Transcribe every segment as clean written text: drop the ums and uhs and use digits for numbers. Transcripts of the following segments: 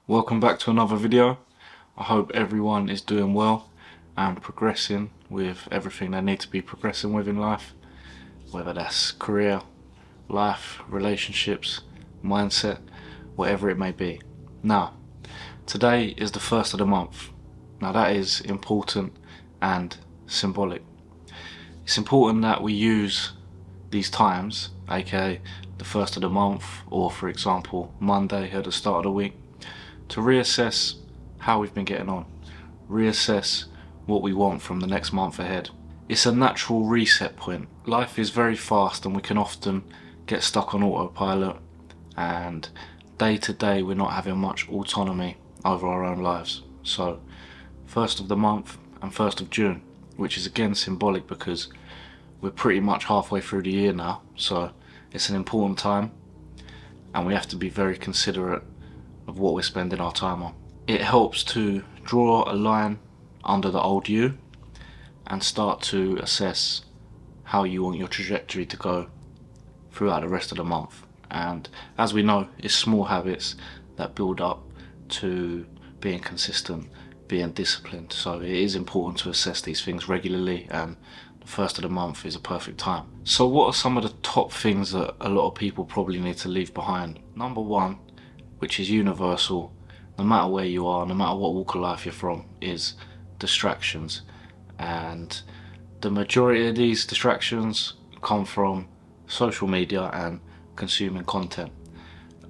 Welcome back to another video. I hope everyone is doing well and progressing with everything they need to be progressing with in life, whether that's career, life, relationships, mindset, whatever it may be. Now, today is the first of the month. Now that is important and symbolic. It's important that we use these times, aka the first of the month, or for example Monday at the start of the week, to reassess how we've been getting on, reassess what we want from the next month ahead. It's a natural reset point. Life is very fast and we can often get stuck on autopilot, and day to day we're not having much autonomy over our own lives. So 1st of the month and 1st of June, which is again symbolic because we're pretty much halfway through the year now, so it's an important time and we have to be very considerate of what we're spending our time on. It helps to draw a line under the old you and start to assess how you want your trajectory to go throughout the rest of the month. And as we know, it's small habits that build up to being consistent, being disciplined. So it is important to assess these things regularly, and the 1st of the month is a perfect time. So what are some of the top things that a lot of people probably need to leave behind? Number one, which is universal, no matter where you are, no matter what walk of life you're from, is distractions. And the majority of these distractions come from social media and consuming content.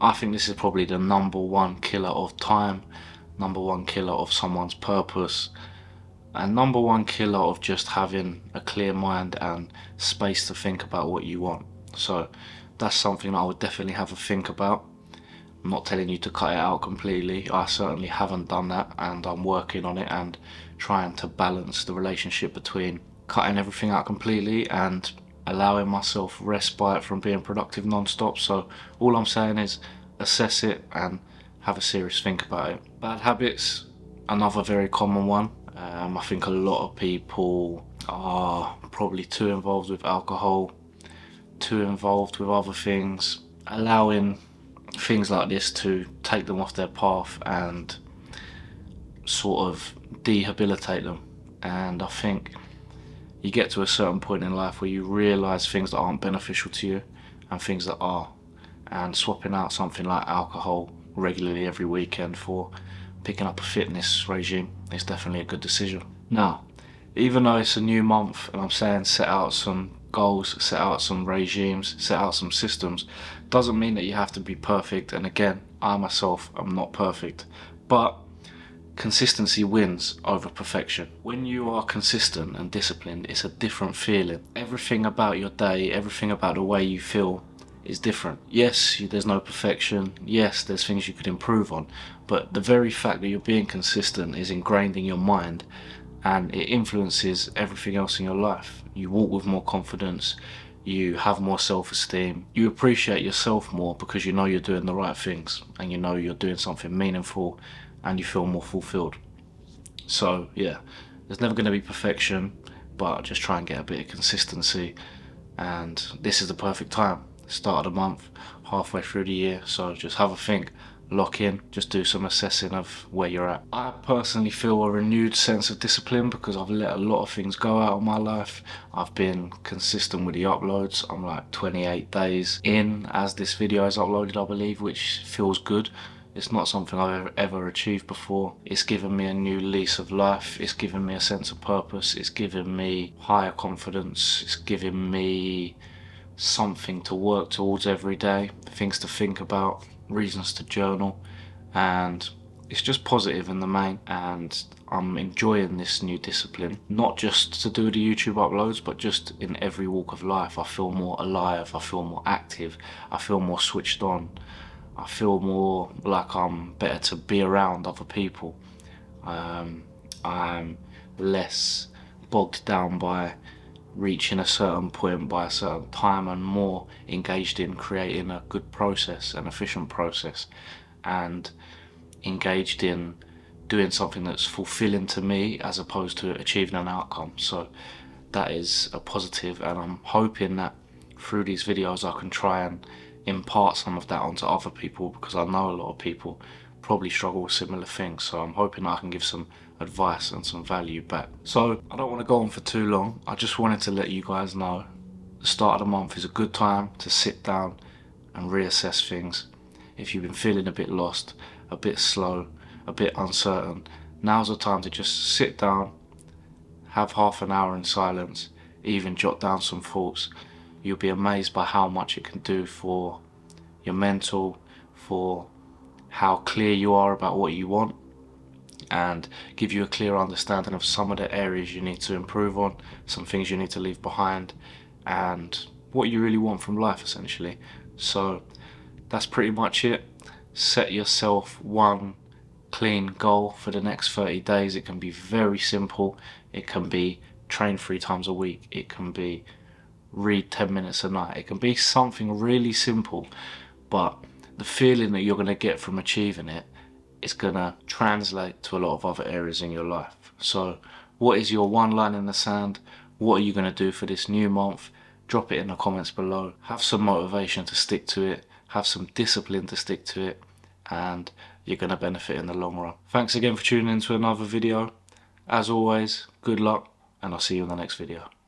I think this is probably the number one killer of time, number one killer of someone's purpose, and number one killer of just having a clear mind and space to think about what you want. So that's something that I would definitely have a think about. I'm not telling you to cut it out completely. I certainly haven't done that, and I'm working on it and trying to balance the relationship between cutting everything out completely and allowing myself respite from being productive non-stop. So all I'm saying is assess it and have a serious think about it. Bad habits, another very common one. I think a lot of people are probably too involved with alcohol, too involved with other things, allowing things like this to take them off their path and sort of rehabilitate them. And I think you get to a certain point in life where you realise things that aren't beneficial to you and things that are, and swapping out something like alcohol regularly every weekend for picking up a fitness regime is definitely a good decision. Now, even though it's a new month and I'm saying set out some goals, set out some regimes, set out some systems, doesn't mean that you have to be perfect. And again, I myself am not perfect, but consistency wins over perfection. When you are consistent and disciplined, it's a different feeling. Everything about your day, everything about the way you feel is different. Yes, there's no perfection. Yes, there's things you could improve on, but the very fact that you're being consistent is ingrained in your mind and it influences everything else in your life. You walk with more confidence, you have more self-esteem, you appreciate yourself more because you know you're doing the right things and you know you're doing something meaningful and you feel more fulfilled. So yeah, there's never going to be perfection, but just try and get a bit of consistency, and this is the perfect time. Start of the month, halfway through the year, so just have a think, lock in, just do some assessing of where you're at. I personally feel a renewed sense of discipline because I've let a lot of things go out of my life. I've been consistent with the uploads. I'm like 28 days in as this video is uploaded, I believe, which feels good. It's not something I've ever achieved before. It's given me a new lease of life. It's given me a sense of purpose. It's given me higher confidence. It's given me something to work towards every day, things to think about, reasons to journal, and it's just positive in the main. And I'm enjoying this new discipline, not just to do the YouTube uploads, but just in every walk of life. I feel more alive, I feel more active, I feel more switched on, I feel more like I'm better to be around other people. I'm less bogged down by reaching a certain point by a certain time and more engaged in creating a good process, an efficient process, and engaged in doing something that's fulfilling to me as opposed to achieving an outcome. So that is a positive, and I'm hoping that through these videos I can try and impart some of that onto other people, because I know a lot of people probably struggle with similar things, so I'm hoping I can give some advice and some value back. So I don't want to go on for too long. I just wanted to let you guys know the start of the month is a good time to sit down and reassess things. If you've been feeling a bit lost, a bit slow, a bit uncertain, now's the time to just sit down, have half an hour in silence, even jot down some thoughts. You'll be amazed by how much it can do for your mental, for how clear you are about what you want, and give you a clear understanding of some of the areas you need to improve on, some things you need to leave behind, and what you really want from life, essentially. So that's pretty much it. Set yourself one clean goal for the next 30 days. It can be very simple. It can be train 3 times a week. It can be read 10 minutes a night. It can be something really simple, but the feeling that you're going to get from achieving it is going to translate to a lot of other areas in your life. So what is your one line in the sand? What are you going to do for this new month? Drop it in the comments below. Have some motivation to stick to it. Have some discipline to stick to it, and you're going to benefit in the long run. Thanks again for tuning in to another video. As always, good luck, and I'll see you in the next video.